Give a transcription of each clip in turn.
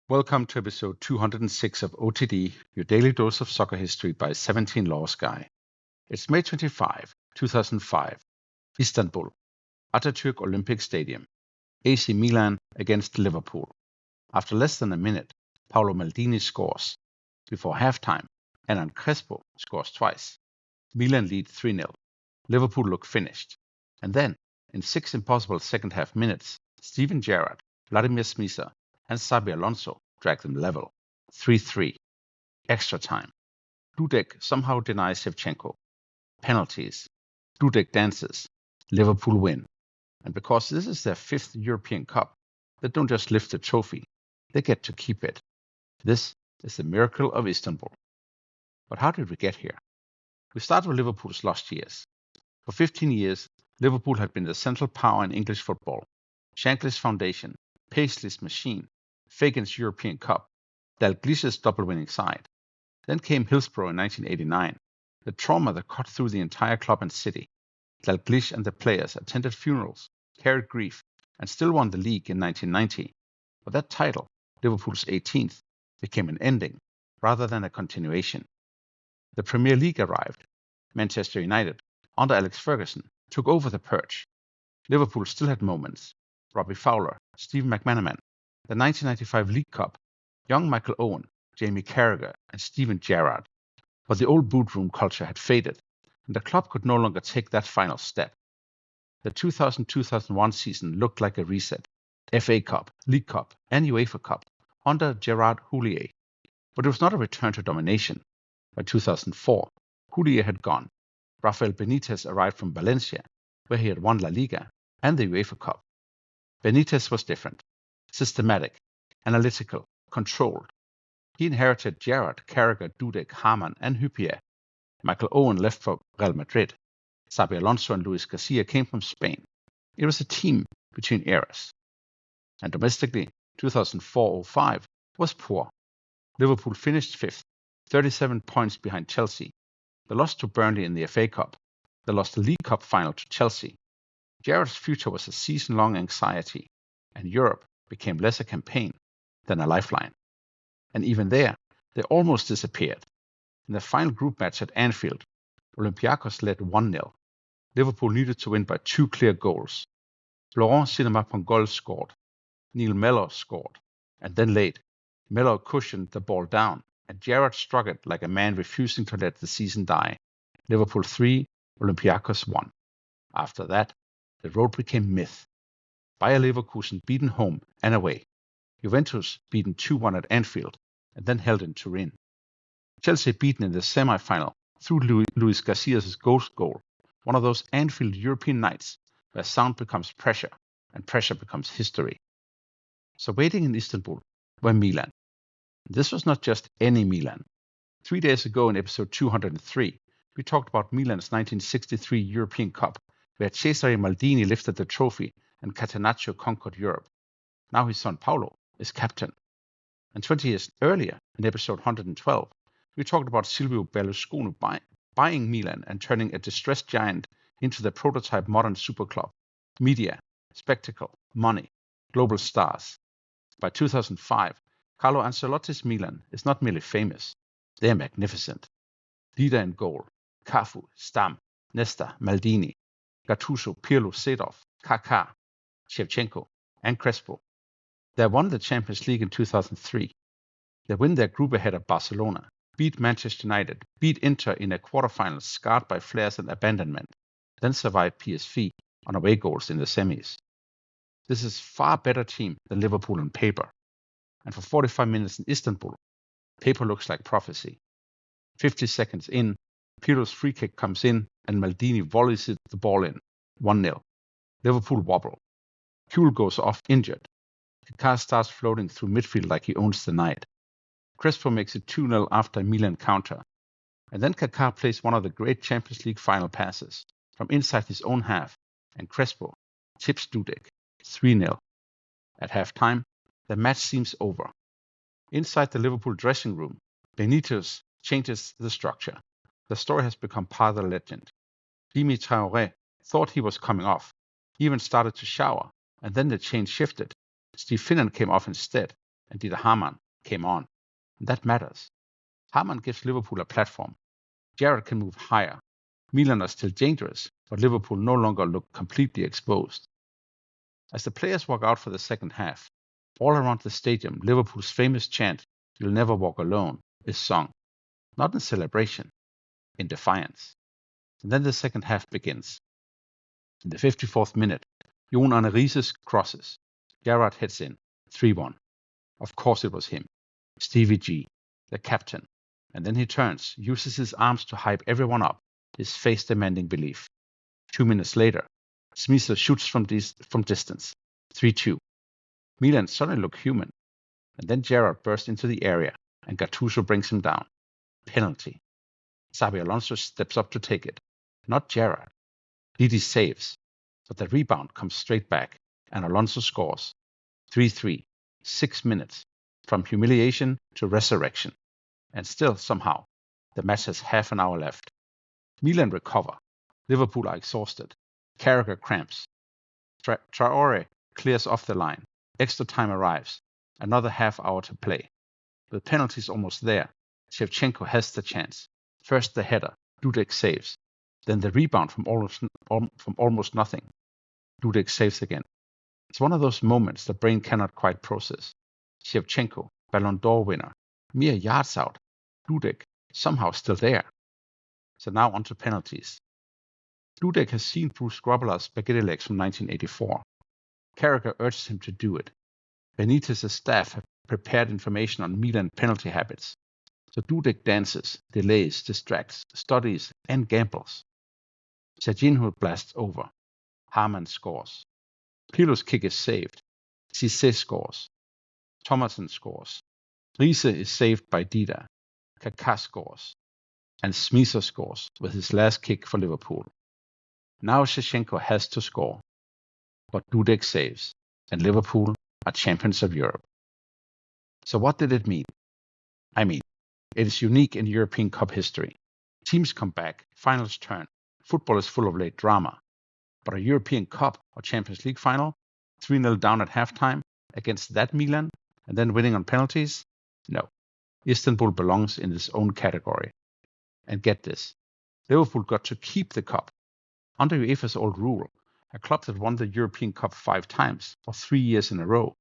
Welcome to episode 206 of OTD, your daily dose of soccer history by 17 Laws Guy. It's May 25, 2005, Istanbul, Atatürk Olympic Stadium, AC Milan against Liverpool. After less than a minute, Paolo Maldini scores. Before halftime, and Crespo scores twice. Milan lead 3-0. Liverpool look finished. And then, in 6 impossible second-half minutes, Steven Gerrard, Vladimír Šmicer, and Xabi Alonso drag them level. 3-3. Extra time. Dudek somehow denies Shevchenko. Penalties. Dudek dances. Liverpool win. And because this is their 5th European Cup, they don't just lift the trophy, they get to keep it. This is the Miracle of Istanbul. But how did we get here? We start with Liverpool's lost years. For 15 years, Liverpool had been the central power in English football. Shankly's foundation, Paisley's machine, Fagan's European Cup, Dalglish's double-winning side. Then came Hillsborough in 1989, the trauma that cut through the entire club and city. Dalglish and the players attended funerals, carried grief, and still won the league in 1990. But that title, Liverpool's 18th, became an ending rather than a continuation. The Premier League arrived. Manchester United, under Alex Ferguson, took over the perch. Liverpool still had moments. Robbie Fowler, Steve McManaman, the 1995 League Cup, young Michael Owen, Jamie Carragher, and Steven Gerrard. But the old boot room culture had faded, and the club could no longer take that final step. The 2000-2001 season looked like a reset. FA Cup, League Cup, and UEFA Cup under Gerard Houllier. But it was not a return to domination. By 2004, Houllier had gone. Rafael Benítez arrived from Valencia, where he had won La Liga and the UEFA Cup. Benítez was different. Systematic, analytical, controlled. He inherited Gerrard, Carragher, Dudek, Hamann, and Hyypiä. Michael Owen left for Real Madrid. Xabi Alonso and Luis Garcia came from Spain. It was a team between eras. And domestically, 2004-05 was poor. Liverpool finished 5th, 37 points behind Chelsea. They lost to Burnley in the FA Cup. They lost the League Cup final to Chelsea. Gerrard's future was a season-long anxiety, and Europe became less a campaign than a lifeline. And even there, they almost disappeared. In the final group match at Anfield, Olympiacos led 1-0. Liverpool needed to win by 2 clear goals. Laurent Sinama-Pongol scored. Neil Mellor scored. And then late, Mellor cushioned the ball down, and Gerrard struck it like a man refusing to let the season die. Liverpool 3, Olympiacos 1. After that, the road became myth. Bayer Leverkusen beaten home and away. Juventus beaten 2-1 at Anfield and then held in Turin. Chelsea beaten in the semi-final through Luis Garcia's ghost goal, one of those Anfield European nights where sound becomes pressure and pressure becomes history. So waiting in Istanbul were Milan. This was not just any Milan. 3 days ago in episode 203, we talked about Milan's 1963 European Cup, where Cesare Maldini lifted the trophy and Catenaccio conquered Europe. Now his son Paolo is captain. And 20 years earlier, in episode 112, we talked about Silvio Berlusconi buying Milan and turning a distressed giant into the prototype modern super club. Media, spectacle, money, global stars. By 2005, Carlo Ancelotti's Milan is not merely famous, they are magnificent. Leader in goal, Cafu, Stam, Nesta, Maldini, Gattuso, Pirlo, Seedorf, Kaká, Shevchenko, and Crespo. They won the Champions League in 2003. They win their group ahead of Barcelona, beat Manchester United, beat Inter in a quarterfinal scarred by flares and abandonment, then survive PSV on away goals in the semis. This is far better team than Liverpool on paper. And for 45 minutes in Istanbul, paper looks like prophecy. 50 seconds in, Pirlo's free kick comes in and Maldini volleys the ball in. 1-0. Liverpool wobble. Kuhl goes off injured. Kaká starts floating through midfield like he owns the night. Crespo makes it 2-0 after a Milan counter. And then Kaká plays one of the great Champions League final passes from inside his own half, and Crespo tips Dudek 3-0. At halftime, the match seems over. Inside the Liverpool dressing room, Benítez changes the structure. The story has become part of the legend. Dimi Traoré thought he was coming off, even started to shower, and then the change shifted. Steve Finnan came off instead, and Dieter Hamann came on. And that matters. Hamann gives Liverpool a platform. Gerrard can move higher. Milan are still dangerous, but Liverpool no longer look completely exposed. As the players walk out for the second half, all around the stadium, Liverpool's famous chant, "You'll never walk alone," is sung. Not in celebration, in defiance. And then the second half begins. In the 54th minute, Jon Arne Riise crosses. Gerrard heads in, 3-1. Of course it was him, Stevie G, the captain. And then he turns, uses his arms to hype everyone up, his face demanding belief. 2 minutes later, Šmicer shoots from distance, 3-2. Milan suddenly look human. And then Gerrard bursts into the area, and Gattuso brings him down. Penalty. Xabi Alonso steps up to take it. Not Gerrard. Didi saves, but the rebound comes straight back, and Alonso scores. 3-3, 6 minutes, from humiliation to resurrection. And still, somehow, the match has half an hour left. Milan recover. Liverpool are exhausted. Carragher cramps. Traore clears off the line. Extra time arrives. Another half hour to play. With penalties almost there, Shevchenko has the chance. First the header, Dudek saves. Then the rebound from almost nothing. Dudek saves again. It's one of those moments the brain cannot quite process. Shevchenko, Ballon d'Or winner, mere yards out. Dudek, somehow still there. So now on to penalties. Dudek has seen Bruce Grobbelaar's spaghetti legs from 1984. Carragher urges him to do it. Benítez's staff have prepared information on Milan penalty habits. So Dudek dances, delays, distracts, studies, and gambles. Serginho blasts over. Hamann scores. Pirlo's kick is saved. Cissé scores. Thomason scores. Riise is saved by Dida. Kaká scores. And Šmicer scores with his last kick for Liverpool. Now Shevchenko has to score. But Dudek saves, and Liverpool are champions of Europe. So what did it mean? I mean, it is unique in European Cup history. Teams come back, finals turn, football is full of late drama. But a European Cup or Champions League final, 3-0 down at halftime against that Milan, and then winning on penalties? No. Istanbul belongs in its own category. And get this, Liverpool got to keep the cup. Under UEFA's old rule, a club that won the European Cup 5 times, or 3 years in a row,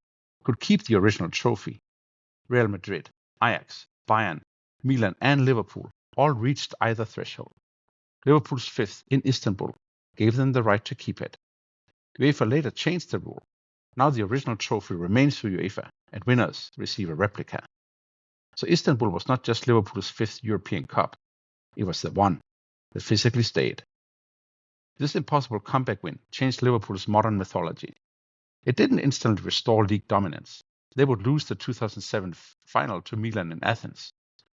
could keep the original trophy. Real Madrid, Ajax, Bayern, Milan and Liverpool all reached either threshold. Liverpool's 5th in Istanbul gave them the right to keep it. UEFA later changed the rule. Now the original trophy remains for UEFA, and winners receive a replica. So Istanbul was not just Liverpool's 5th European Cup. It was the one that physically stayed. This impossible comeback win changed Liverpool's modern mythology. It didn't instantly restore league dominance. They would lose the 2007 final to Milan in Athens.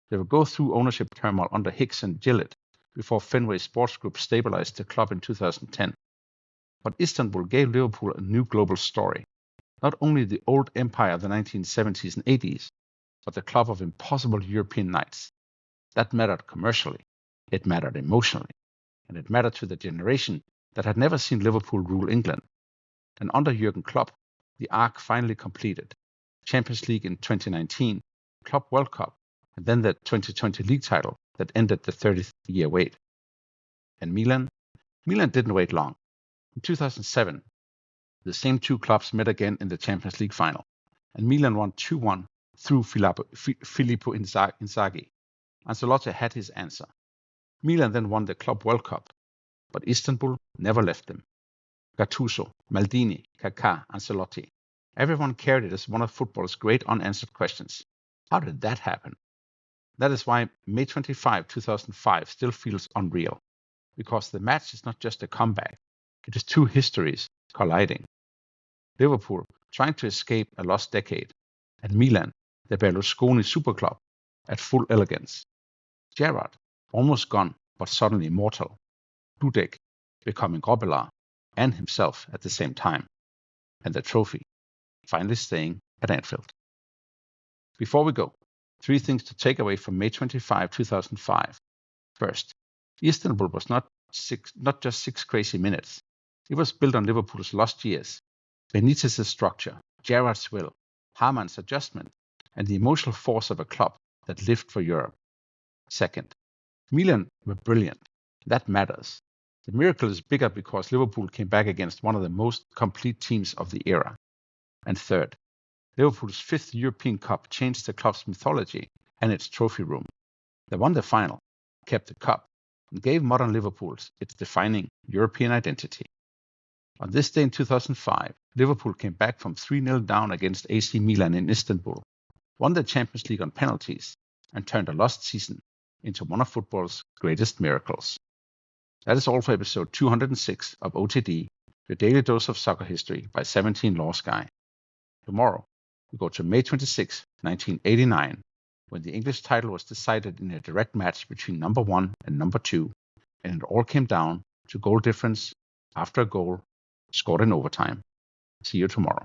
They would go through ownership turmoil under Hicks and Gillett before Fenway Sports Group stabilized the club in 2010. But Istanbul gave Liverpool a new global story. Not only the old empire of the 1970s and 80s, but the club of impossible European nights. That mattered commercially. It mattered emotionally. And it mattered to the generation that had never seen Liverpool rule England. And under Jurgen Klopp, the arc finally completed. Champions League in 2019, Club World Cup, and then the 2020 league title that ended the 30-year wait. And Milan? Milan didn't wait long. In 2007, the same two clubs met again in the Champions League final, and Milan won 2-1 through Filippo Inzaghi. Ancelotti had his answer. Milan then won the Club World Cup, but Istanbul never left them. Gattuso, Maldini, Kaká, Ancelotti. Everyone carried it as one of football's great unanswered questions. How did that happen? That is why May 25, 2005 still feels unreal, because the match is not just a comeback. It is two histories colliding. Liverpool trying to escape a lost decade, and Milan, the Berlusconi super club, at full elegance. Gerrard, almost gone, but suddenly immortal. Dudek, becoming Grobbelaar, and himself at the same time. And the trophy, finally staying at Anfield. Before we go, 3 things to take away from May 25, 2005. First, Istanbul was not just 6 crazy minutes. It was built on Liverpool's lost years, Benítez's structure, Gerrard's will, Hamann's adjustment, and the emotional force of a club that lived for Europe. Second, Milan were brilliant. That matters. The miracle is bigger because Liverpool came back against one of the most complete teams of the era. And third, Liverpool's fifth European Cup changed the club's mythology and its trophy room. They won the final, kept the cup, and gave modern Liverpool its defining European identity. On this day in 2005, Liverpool came back from 3-0 down against AC Milan in Istanbul, won the Champions League on penalties, and turned a lost season into one of football's greatest miracles. That is all for episode 206 of OTD, your daily dose of soccer history by 17 Laws Guy. Tomorrow, we go to May 26, 1989, when the English title was decided in a direct match between number 1 and number 2, and it all came down to goal difference after a goal scored in overtime. See you tomorrow.